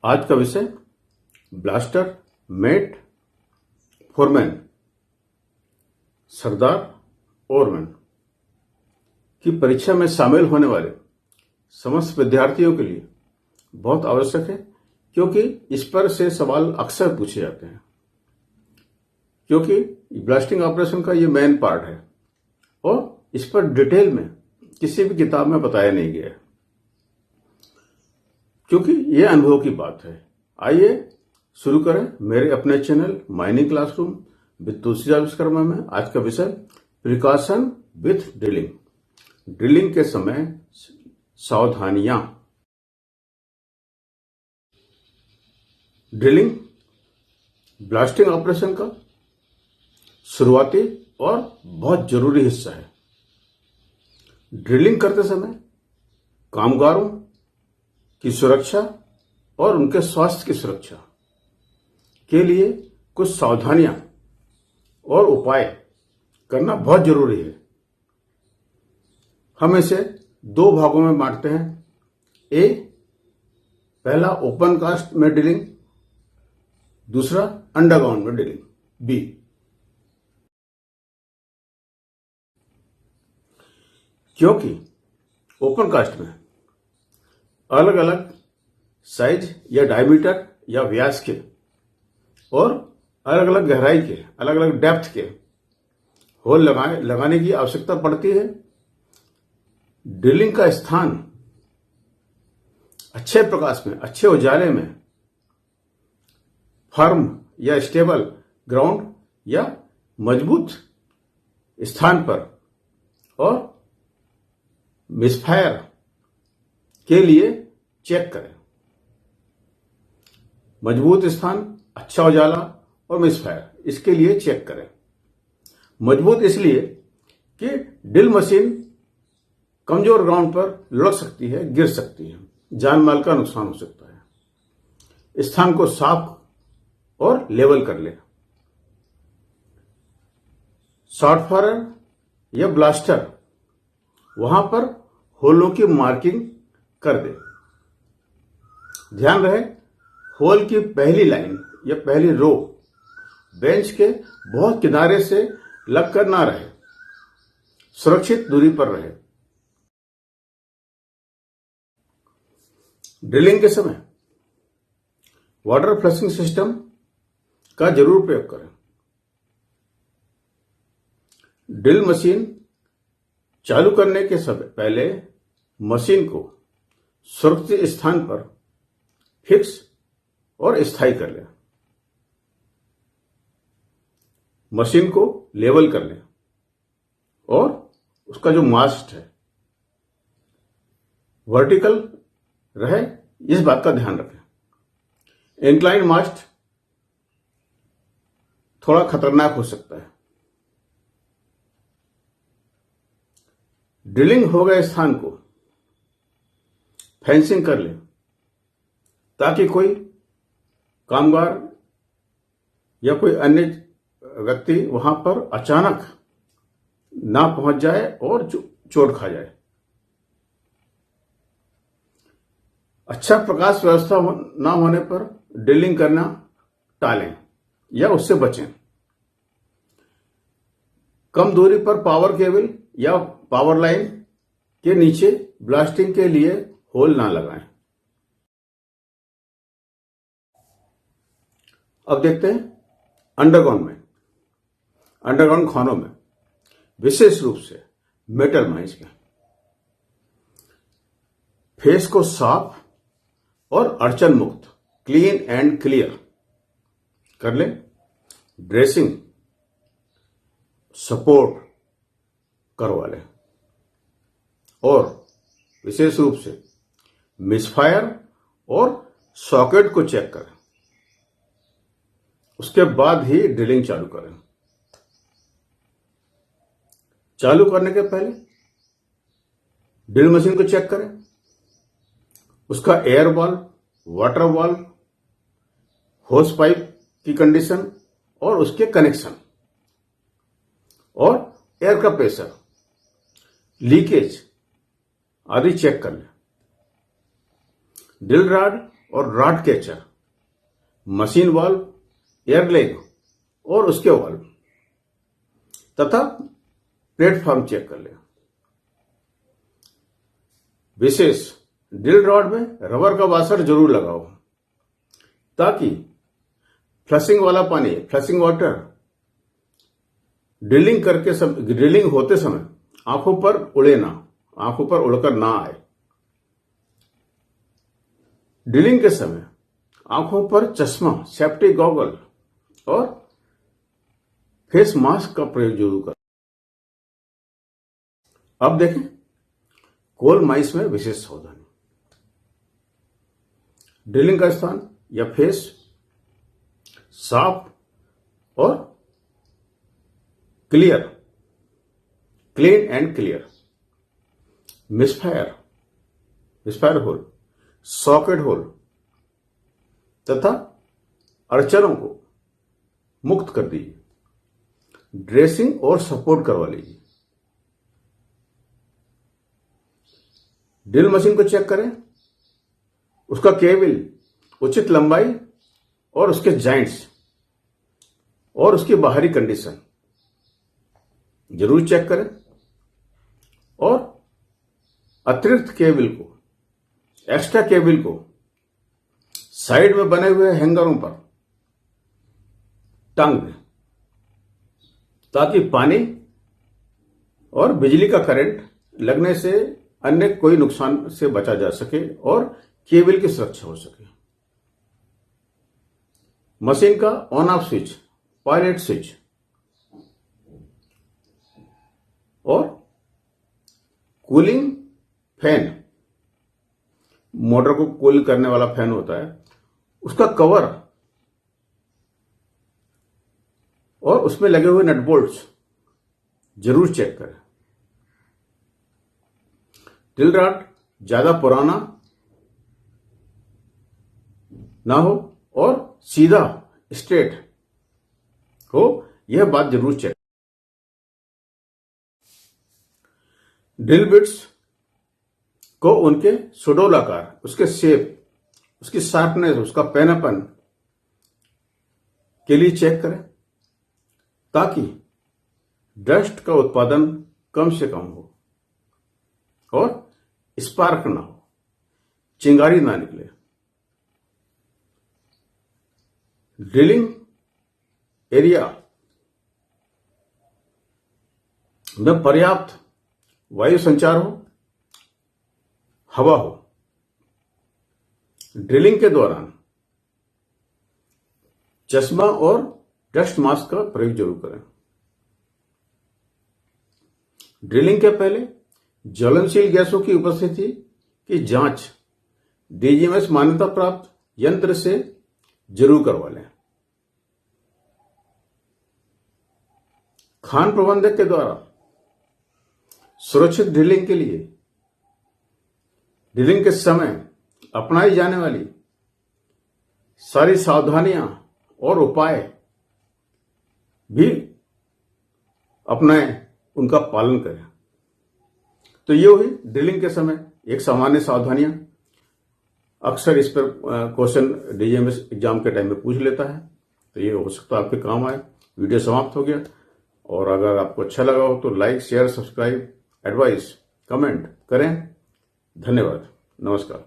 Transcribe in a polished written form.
आज का विषय ब्लास्टर, मेट, फोरमैन, सरदार ओवरमैन की परीक्षा में शामिल होने वाले समस्त विद्यार्थियों के लिए बहुत आवश्यक है, क्योंकि इस पर से सवाल अक्सर पूछे जाते हैं। क्योंकि ब्लास्टिंग ऑपरेशन का ये मेन पार्ट है और इस पर डिटेल में किसी भी किताब में बताया नहीं गया है, क्योंकि ये अनुभव की बात है। आइए शुरू करें मेरे अपने channel mining classroom with Tulsidas Vishwakarma में। आज का विषय प्रिकॉशन विथ ड्रिलिंग, ड्रिलिंग के समय सावधानियां। ड्रिलिंग ब्लास्टिंग ऑपरेशन का शुरुआती और बहुत जरूरी हिस्सा है। ड्रिलिंग करते समय कामगारों की सुरक्षा और उनके स्वास्थ्य की सुरक्षा के लिए कुछ सावधानियां और उपाय करना बहुत जरूरी है। हम इसे दो भागों में बांटते हैं। ए, पहला ओपन कास्ट में ड्रिलिंग, दूसरा अंडरग्राउंड में ड्रिलिंग। बी, क्योंकि ओपन कास्ट में अलग अलग साइज या डायमीटर या व्यास के और अलग अलग गहराई के, अलग अलग डेप्थ के होल लगाने की आवश्यकता पड़ती है। ड्रिलिंग का स्थान अच्छे प्रकाश में, अच्छे उजाले में, फर्म या स्टेबल ग्राउंड या मजबूत स्थान पर और मिसफायर के लिए चेक करें। मजबूत स्थान, अच्छा उजाला और मिसफायर, इसके लिए चेक करें। मजबूत इसलिए कि ड्रिल मशीन कमजोर ग्राउंड पर लुढ़क सकती है, गिर सकती है, जान माल का नुकसान हो सकता है। स्थान को साफ और लेवल कर ले। शॉर्ट फायर या ब्लास्टर वहां पर होलों की मार्किंग कर दे। ध्यान रहे, होल की पहली लाइन या पहली रो बेंच के बहुत किनारे से लगकर ना रहे, सुरक्षित दूरी पर रहे। ड्रिलिंग के समय वाटर फ्लशिंग सिस्टम का जरूर प्रयोग करें। ड्रिल मशीन चालू करने के समय पहले मशीन को सुरक्षित स्थान पर फिक्स और स्थायी कर लें। मशीन को लेवल कर लें और उसका जो मास्ट है वर्टिकल रहे, इस बात का ध्यान रखें। इंक्लाइन मास्ट थोड़ा खतरनाक हो सकता है। ड्रिलिंग हो गए स्थान को फेंसिंग कर लें, ताकि कोई कामगार या कोई अन्य व्यक्ति वहां पर अचानक ना पहुंच जाए और चोट खा जाए। अच्छा प्रकाश व्यवस्था ना होने पर ड्रिलिंग करना टालें या उससे बचें। कम दूरी पर पावर केबल या पावर लाइन के नीचे ब्लास्टिंग के लिए होल ना लगाएं। अब देखते हैं अंडरग्राउंड में, अंडरग्राउंड खानों में, विशेष रूप से मेटल माइंस में फेस को साफ और अड़चन मुक्त, क्लीन एंड क्लियर कर लें। ड्रेसिंग सपोर्ट करवा लें और विशेष रूप से मिसफायर और सॉकेट को चेक करें। उसके बाद ही ड्रिलिंग चालू करें। चालू करने के पहले ड्रिल मशीन को चेक करें, उसका एयर वाल्व, वाटर वाल्व, होस पाइप की कंडीशन और उसके कनेक्शन और एयर का प्रेशर, लीकेज आदि चेक कर लें। ड्रिल रॉड और rod catcher, machine valve, air leg और उसके वाल्व तथा प्लेटफॉर्म चेक कर लें। विशेष ड्रिल रॉड में रबर का वाशर जरूर लगाओ ताकि फ्लशिंग वाला पानी, फ्लशिंग वाटर ड्रिलिंग होते समय आंखों पर उड़कर ना आए। ड्रिलिंग के समय आंखों पर चश्मा, सेफ्टी गॉगल और फेस मास्क का प्रयोग जरूर करें। अब देखें कोल माइंस में विशेष सावधानी। ड्रिलिंग का स्थान या फेस साफ और clean and clear. Misfire hole, socket hole तथा अड़चनों को मुक्त कर दीजिए। ड्रेसिंग और सपोर्ट करवा लीजिए। ड्रिल मशीन को चेक करें, उसका केबल, उचित लंबाई और उसके जॉइंट्स और उसकी बाहरी कंडीशन जरूर चेक करें और अतिरिक्त केबल को, एक्स्ट्रा केबल को साइड में बने हुए हैंगरों पर टांग दें ताकि पानी और बिजली का करंट लगने से अन्य कोई नुकसान से बचा जा सके और केबल की सुरक्षा हो सके। मशीन का on off switch, pilot switch और कूलिंग फैन, मोटर को कूल करने वाला फैन होता है, उसका कवर और उसमें लगे हुए नट बोल्ट्स जरूर चेक करें। ड्रिल रॉड ज्यादा पुराना ना हो और सीधा स्ट्रेट हो, यह बात जरूर चेक। ड्रिल बिट्स को उनके सुडोल आकार, उसके शेप, उसकी शार्पनेस, उसका पैनापन के लिए चेक करें ताकि डस्ट का उत्पादन कम से कम हो और स्पार्क ना हो, चिंगारी ना निकले। ड्रिलिंग एरिया में पर्याप्त वायु संचार हो, हवा हो। ड्रिलिंग के दौरान चश्मा और डस्ट मास्क का प्रयोग जरूर करें। ड्रिलिंग के पहले ज्वलनशील गैसों की उपस्थिति की जांच डीजीएमएस मान्यता प्राप्त यंत्र से जरूर करवा लें। खान प्रबंधक के द्वारा सुरक्षित ड्रिलिंग के लिए ड्रिलिंग के समय अपनाई जाने वाली सारी सावधानियां और उपाय भी अपनाएं, उनका पालन करें। तो ये हुई ड्रिलिंग के समय एक सामान्य सावधानियां। अक्सर इस पर क्वेश्चन डीजीएमएस एग्जाम के टाइम में पूछ लेता है, तो ये हो सकता है आपके काम आए। वीडियो समाप्त हो गया, और अगर आपको अच्छा लगा हो तो like, share, subscribe, advice, comment करें। धन्यवाद। नमस्कार।